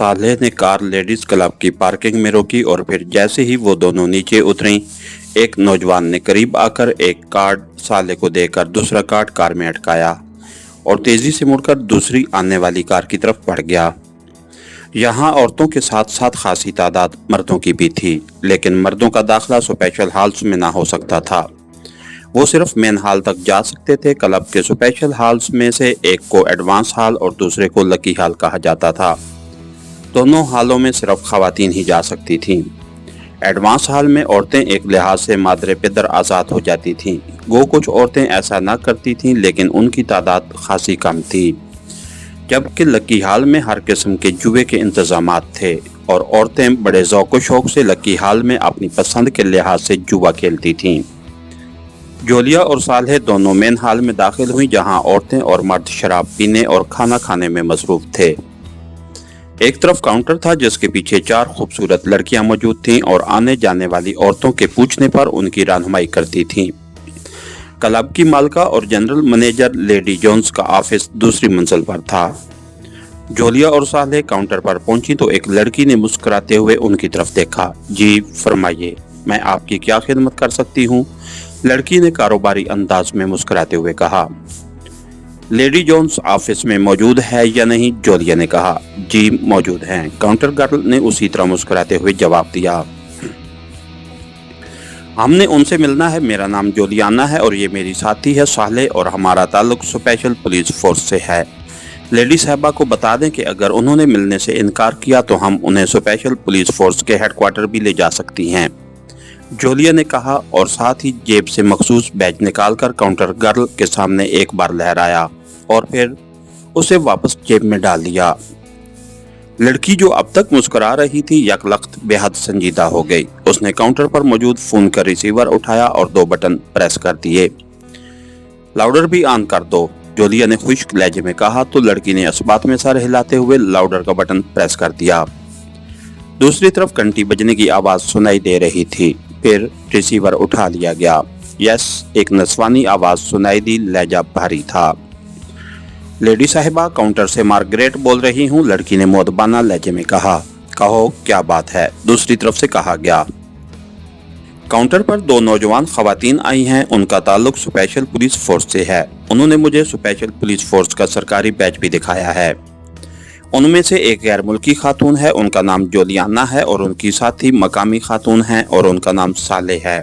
सालेह ने car ladies club की parking में रोकी और फिर जैसे ही वो दोनों नीचे उतरीं, एक नौजवान ने करीब आकर एक कार्ड सालेह को देकर दूसरा कार्ड कार में अटकाया और तेजी से मुड़कर दूसरी आने वाली कार की तरफ बढ़ गया। यहाँ औरतों के साथ साथ खासी तादाद मर्दों की भी थी, लेकिन मर्दों का दाखिला स्पेशल हॉल्स में ना हो सकता था। वो सिर्फ मेन हॉल तक जा सकते थे। क्लब के स्पेशल हॉल्स में से एक को एडवांस हॉल और दूसरे को लकी हॉल कहा जाता था। दोनों हॉलों में सिर्फ खवातीन ही जा सकती थीं। एडवांस हॉल में औरतें एक लिहाज से मादरे पिदर आज़ाद हो जाती थीं। वो कुछ औरतें ऐसा ना करती थीं, लेकिन उनकी तादाद खासी कम थी। जबकि लकी हॉल में हर किस्म के जुए के इंतजामात थे और औरतें बड़े ज़ौक़ शौक़ से लकी हॉल में अपनी पसंद के लिहाज से जुआ खेलती थीं। जोलिया और सालेह दोनों मेन हॉल में दाखिल हुई, जहां औरतें और मर्द शराब पीने और खाना खाने में मसरूफ थे। एक तरफ काउंटर था जिसके पीछे 4 खूबसूरत लड़कियां मौजूद थीं और आने जाने वाली औरतों के पूछने पर उनकी रहनुमाई करती थीं। क्लब की मालिका और जनरल मैनेजर लेडी जोन्स का ऑफिस दूसरी मंजिल पर था। जोलिया और सालेह काउंटर पर पहुंची तो एक लड़की ने मुस्कुराते हुए उनकी तरफ देखा। जी फरमाइए, मैं आपकी क्या खिदमत कर सकती हूँ? लड़की ने कारोबारी अंदाज में मुस्कुराते हुए कहा। लेडी जोन्स ऑफिस में मौजूद है या नहीं? जोलिया ने कहा। जी मौजूद हैं, काउंटर गर्ल ने उसी तरह मुस्कुराते हुए जवाब दिया। हमने उनसे मिलना है। मेरा नाम जोलियाना है और ये मेरी साथी है सालेह और हमारा ताल्लुक स्पेशल पुलिस फोर्स से है। लेडी साहबा को बता दें कि अगर उन्होंने मिलने से इनकार किया तो हम उन्हें स्पेशल पुलिस फोर्स के हेडक्वार्टर भी ले जा सकती हैं, जोलिया ने कहा और साथ ही जेब से मखसूस बैज निकालकर काउंटर गर्ल के सामने एक बार लहराया और फिर उसे वापस जेब में डाल दिया। लड़की जो अब तक मुस्कुरा रही थी यकलख्त बेहद संजीदा हो गई। उसने काउंटर पर मौजूद फोन का रिसीवर उठाया और 2 बटन प्रेस कर दिए। लाउडर भी ऑन कर दो, जोलिया ने खुश्क लहजे में कहा तो लड़की ने इस बात में सर हिलाते हुए लाउडर का बटन प्रेस कर दिया। दूसरी तरफ घंटी बजने की आवाज सुनाई दे रही थी। फिर रिसीवर उठा लिया गया। यस, एक नस्वानी आवाज सुनाई दी, लहजा भारी था। लेडी साहिबा, काउंटर से मार्गरेट बोल रही हूँ, लड़की ने मोदबाना लहजे में कहा। कहो क्या बात है? दूसरी तरफ से कहा गया। काउंटर पर 2 नौजवान खवातीन आई हैं, उनका ताल्लुक स्पेशल पुलिस फोर्स से है। उन्होंने मुझे स्पेशल पुलिस फोर्स का सरकारी बैच भी दिखाया है। उनमें से एक गैर मुल्की खातून है, उनका नाम जोलियाना है और उनकी साथी मकामी खातून है और उनका नाम सालेह है।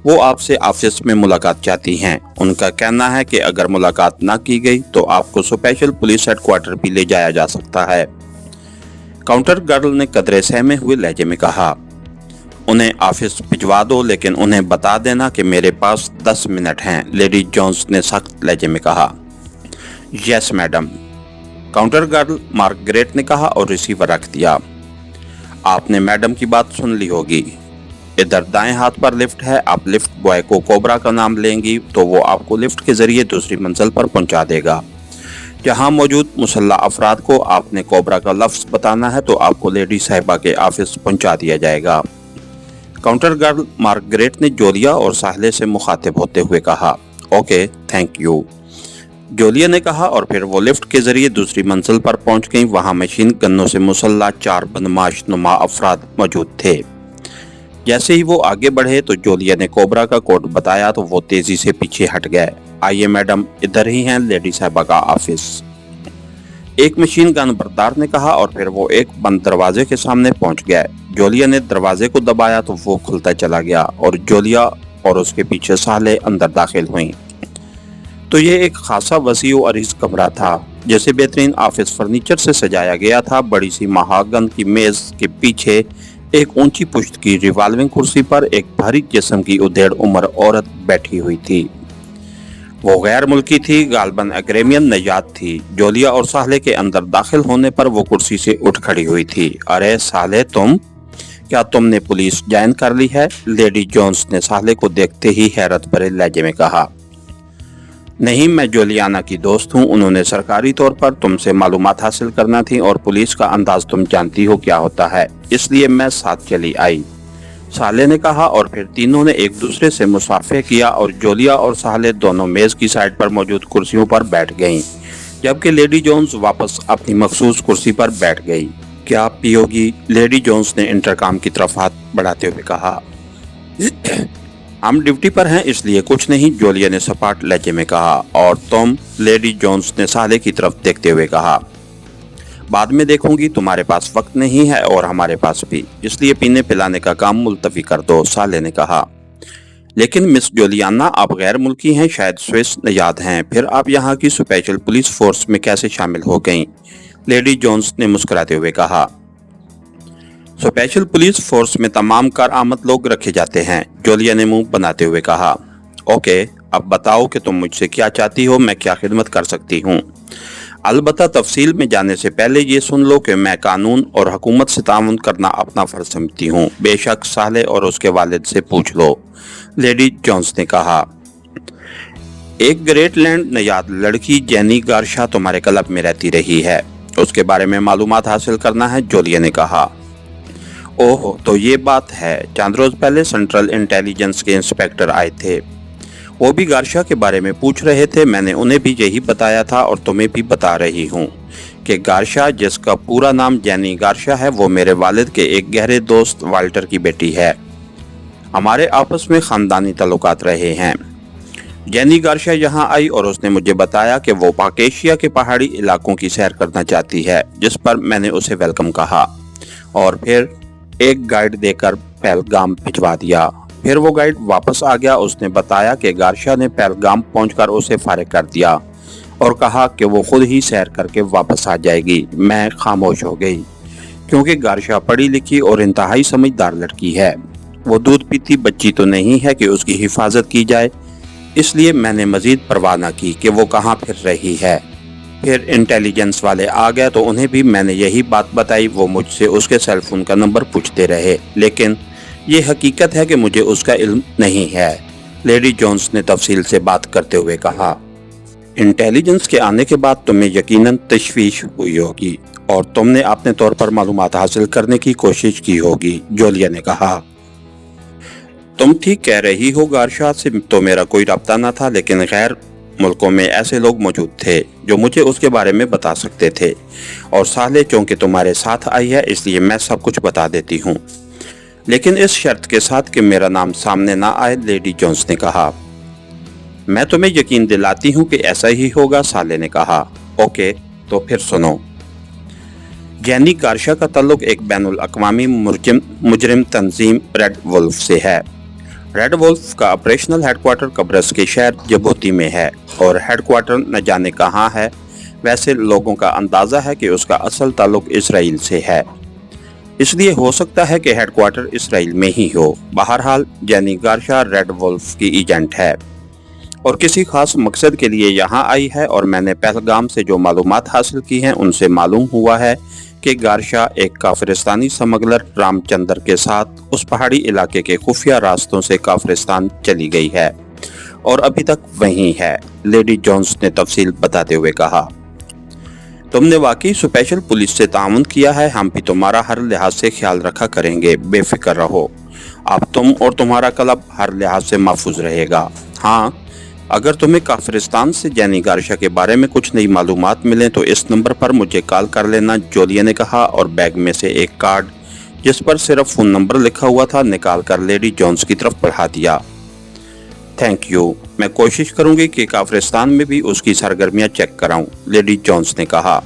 वो आपसे ऑफिस में मुलाकात चाहती हैं। उनका कहना है कि अगर मुलाकात ना की गई तो आपको स्पेशल पुलिस हेडक्वार्टर भी ले जाया जा सकता है। काउंटर गर्ल ने कदरे सहमे हुए लहजे में कहा। उन्हें ऑफिस भिजवा दो, लेकिन उन्हें बता देना कि मेरे पास 10 मिनट हैं, लेडी जोन्स ने सख्त लहजे में कहा। Yes madam, counter girl Margaret ने कहा और रिसीवर रख दिया। आपने मैडम की बात सुन ली होगी। इधर दाएं हाथ पर लिफ्ट है। आप लिफ्ट बॉय को कोबरा का नाम लेंगी तो वो आपको लिफ्ट के जरिए दूसरी मंजिल पर पहुंचा देगा। जहां मौजूद मुसल्ला अफराद को आपने कोबरा का लफ्ज बताना है तो आपको लेडी साहिबा के ऑफिस पहुंचा दिया जाएगा। काउंटर गर्ल मार्गरेट ने जोलिया और सालेह से मुखातिब होते हुए कहा। ओके, थैंक यू, जोलिया ने कहा और फिर वो लिफ्ट के जरिए दूसरी मंजिल पर पहुंच गई। वहां मशीन गन्नों से मुसल्ला 4 बदमाश नुमा अफराद मौजूद थे। जैसे ही वो आगे बढ़े तो जोलिया ने कोबरा का कोड बताया तो वो तेजी से पीछे हट गए। आइए मैडम, इधर ही हैं लेडी साहिबा का ऑफिस, एक मशीन गन बरदार ने कहा और फिर वो एक बंद दरवाजे के सामने पहुंच गए। जोलिया ने दरवाजे को दबाया तो वो खुलता चला गया और जोलिया और उसके पीछे सालेह अंदर दाखिल हुई। तो ये एक खासा वसी और अरीज कमरा था जिसे बेहतरीन ऑफिस फर्नीचर से सजाया गया था। बड़ी सी महागन की मेज के पीछे एक ऊंची पुश्त की रिवाल्विंग कुर्सी पर एक भारी जिस्म की उधेड़ उम्र औरत बैठी हुई थी। वो गैर मुल्की थी, गालबन अग्रेमियन नजात थी। जोलिया और सालेह के अंदर दाखिल होने पर वो कुर्सी से उठ खड़ी हुई थी। अरे सालेह, क्या तुमने पुलिस ज्वाइन कर ली है? लेडी जोन्स ने सालेह को देखते ही हैरत भरे लहजे में कहा। नहीं, मैं जोलियाना की दोस्त हूँ। उन्होंने सरकारी तौर पर तुमसे मालूमात हासिल करना थी और पुलिस का अंदाज तुम जानती हो क्या होता है, इसलिए मैं साथ चली आई, सालेह ने कहा और फिर तीनों ने एक दूसरे से मुसाफे किया और जोलिया और सालेह दोनों मेज की साइड पर मौजूद कुर्सियों पर बैठ गईं, जबकि लेडी जोन्स वापस अपनी मखसूस कुर्सी पर बैठ गई। क्या पियोगी? लेडी जोन्स ने इंटरकॉम की तरफ हाथ बढ़ाते हुए कहा। हम ड्यूटी पर हैं इसलिए कुछ नहीं, जूलिया ने सपाट लहजे में कहा। और तुम? लेडी जोन्स ने साले की तरफ देखते हुए कहा। बाद में देखूंगी, तुम्हारे पास वक्त नहीं है और हमारे पास भी, इसलिए पीने पिलाने का काम मुलतवी कर दो, साले ने कहा। लेकिन मिस जोलियाना, आप गैर मुल्की हैं, शायद स्विस नजाद हैं, फिर आप यहाँ की स्पेशल पुलिस फोर्स में कैसे शामिल हो गईं? लेडी जोन्स ने मुस्कुराते हुए कहा। स्पेशल पुलिस फोर्स में तमाम कारआमद लोग रखे जाते हैं, जोलिया ने मुंह बनाते हुए कहा। ओके, अब बताओ कि तुम मुझसे क्या चाहती हो, मैं क्या खिदमत कर सकती हूँ। अलबत्ता तफसील में जाने से पहले ये सुन लो कि मैं कानून और हुकूमत से ताउन करना अपना फर्ज समझती हूँ। बेशक साले और उसके वालिद से पूछ लो, लेडी जोन्स ने कहा। एक ग्रेटलैंड नयाद लड़की जेनी गार्शा तुम्हारे क्लब में रहती रही है, उसके बारे में मालूमात हासिल करना है, जोलिया ने कहा। ओह, तो ये बात है। चंद रोज पहले सेंट्रल इंटेलिजेंस के इंस्पेक्टर आए थे, वो भी गार्शा के बारे में पूछ रहे थे। मैंने उन्हें भी यही बताया था और तुम्हें भी बता रही हूँ कि गार्शा, जिसका पूरा नाम जेनी गार्शा है, वो मेरे वालिद के एक गहरे दोस्त वाल्टर की बेटी है। हमारे आपस में खानदानी ताल्लुकात रहे हैं। जेनी गार्शा यहाँ आई और उसने मुझे बताया कि वो पाकेशिया के पहाड़ी इलाकों की सैर करना चाहती है, जिस पर मैंने उसे वेलकम कहा और फिर एक गाइड देकर पहलगाम भिजवा दिया। फिर वो गाइड वापस आ गया। उसने बताया कि गार्शा ने पहलगाम पहुंचकर उसे फारिग कर दिया और कहा कि वो खुद ही सैर करके वापस आ जाएगी। मैं खामोश हो गई क्योंकि गार्शा पढ़ी लिखी और इंतहाई समझदार लड़की है। वो दूध पीती बच्ची तो नहीं है कि उसकी हिफाजत की जाए, इसलिए मैंने मजीद परवाह न की कि वो कहाँ फिर रही है। फिर इंटेलिजेंस वाले आ गए तो उन्हें भी मैंने यही बात बताई। वो मुझसे उसके सेल फोन का नंबर पूछते रहे, लेकिन ये हकीकत है कि मुझे उसका इल्म नहीं है, लेडी जोन्स ने तफसील से बात करते हुए कहा। इंटेलिजेंस के आने के बाद तुम्हें यकीनन तशवीश हुई होगी और तुमने अपने तौर पर मालूमात हासिल करने की कोशिश की होगी, जोलिया ने कहा। तुम ठीक कह रही हो, गार्शा से तो मेरा कोई रब्ता न था, लेकिन गैर मुल्कों में ऐसे लोग मौजूद थे जो मुझे उसके बारे में बता सकते थे। और साले, चूंकि तुम्हारे साथ आई है इसलिए मैं सब कुछ बता देती हूँ, लेकिन इस शर्त के साथ कि मेरा नाम सामने ना आए, लेडी जोन्स ने कहा। मैं तुम्हें यकीन दिलाती हूँ कि ऐसा ही होगा, साले ने कहा। ओके, तो फिर सुनो। जेनी गार्शा का ताल्लुक एक बैनुल अक़वामी मुजरिम तंजीम रेड वुल्फ से है। रेड वुल्फ का ऑपरेशनल हेडक्वार्टर कब्रस के शहर जिबूती में है और हेडक्वार्टर न जाने कहाँ है। वैसे लोगों का अंदाज़ा है कि उसका असल ताल्लुक इसराइल से है, इसलिए हो सकता है कि हेडक्वार्टर इसराइल में ही हो। बहरहाल जेनी गार्शा रेड वुल्फ की एजेंट है और किसी खास मकसद के लिए यहाँ आई है, और मैंने पहलगाम से जो मालूमात हासिल की हैं उनसे मालूम हुआ है कि गार्शा एक काफिरिस्तानी स्मगलर रामचंद्र के साथ उस पहाड़ी इलाके के खुफिया रास्तों से काफिरिस्तान चली गई है और अभी तक वहीं है, लेडी जोन्स ने तफसील बताते हुए कहा। तुमने वाकई स्पेशल पुलिस से ताउन किया है, हम भी तुम्हारा हर लिहाज से ख्याल रखा करेंगे, बेफिक्र रहो। अब तुम और तुम्हारा क्लब हर लिहाज से महफूज रहेगा। हाँ, अगर तुम्हें काफिरिस्तान से जेनी गार्शा के बारे में कुछ नई मालूमात मिलें तो इस नंबर पर मुझे कॉल कर लेना, जोलिया ने कहा और बैग में से एक कार्ड जिस पर सिर्फ फ़ोन नंबर लिखा हुआ था निकाल कर लेडी जोन्स की तरफ बढ़ा दिया। थैंक यू, मैं कोशिश करूंगी कि काफिरिस्तान में भी उसकी सरगर्मियां चेक कराऊं, लेडी जोन्स ने कहा।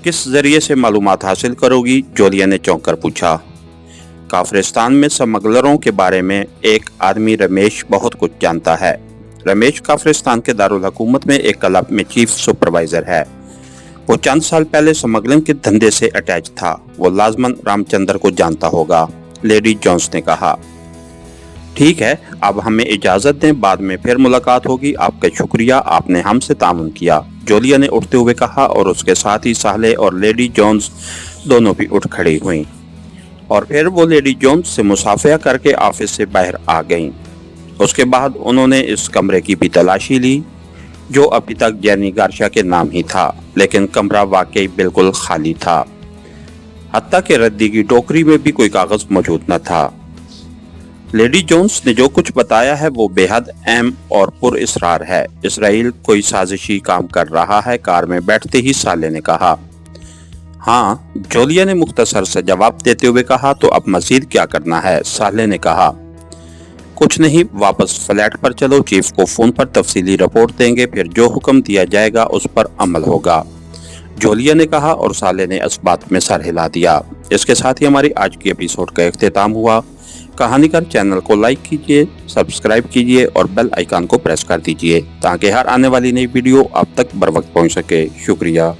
किस जरिए से मालूमात हासिल करोगी? जोलिया ने चौंक कर पूछा। काफिरिस्तान में स्मगलरों के बारे में एक आदमी रमेश बहुत कुछ जानता है। रमेश काफिरिस्तान के दारुल हुकूमत में एक क्लब में चीफ सुपरवाइजर है। वो चंद साल पहले स्मगलिंग के धंधे से अटैच था। वो लाजमन रामचंद्र को जानता होगा, लेडी जोन्स ने कहा। ठीक है, अब हमें इजाज़त दें, बाद में फिर मुलाकात होगी। आपका शुक्रिया, आपने हमसे ताउन किया, जोलिया ने उठते हुए कहा और उसके साथ ही साले और लेडी जोन्स दोनों भी उठ खड़ी हुईं और फिर वो लेडी जोन्स से मुसाफिया करके ऑफिस से बाहर आ गईं। उसके बाद उन्होंने इस कमरे की भी तलाशी ली जो अभी तक जेनी गार्शा के नाम ही था, लेकिन कमरा वाकई बिल्कुल खाली था। हत्ता के रद्दी की टोकरी में भी कोई कागज मौजूद न था। लेडी जोन्स ने जो कुछ बताया है वो बेहद अहम और पुरअसरार है। इसराइल कोई साजिशी काम कर रहा है, कार में बैठते ही साले ने कहा। हाँ, जोलिया ने मुख्तसर से जवाब देते हुए कहा, तो अब मजीद क्या करना है? साले ने कहा, कुछ नहीं, वापस फ्लैट पर चलो, चीफ को फोन पर तफसीली रिपोर्ट देंगे, फिर जो हुक्म दिया जाएगा उस पर अमल होगा। जोलिया ने कहा और साले ने इस बात में सर हिला दिया। इसके साथ ही हमारी आज की एपिसोड का इख्तिताम हुआ। कहानीकार चैनल को लाइक कीजिए, सब्सक्राइब कीजिए और बेल आइकन को प्रेस कर दीजिए ताकि हर आने वाली नई वीडियो आप तक बर वक्त पहुंच सके। शुक्रिया।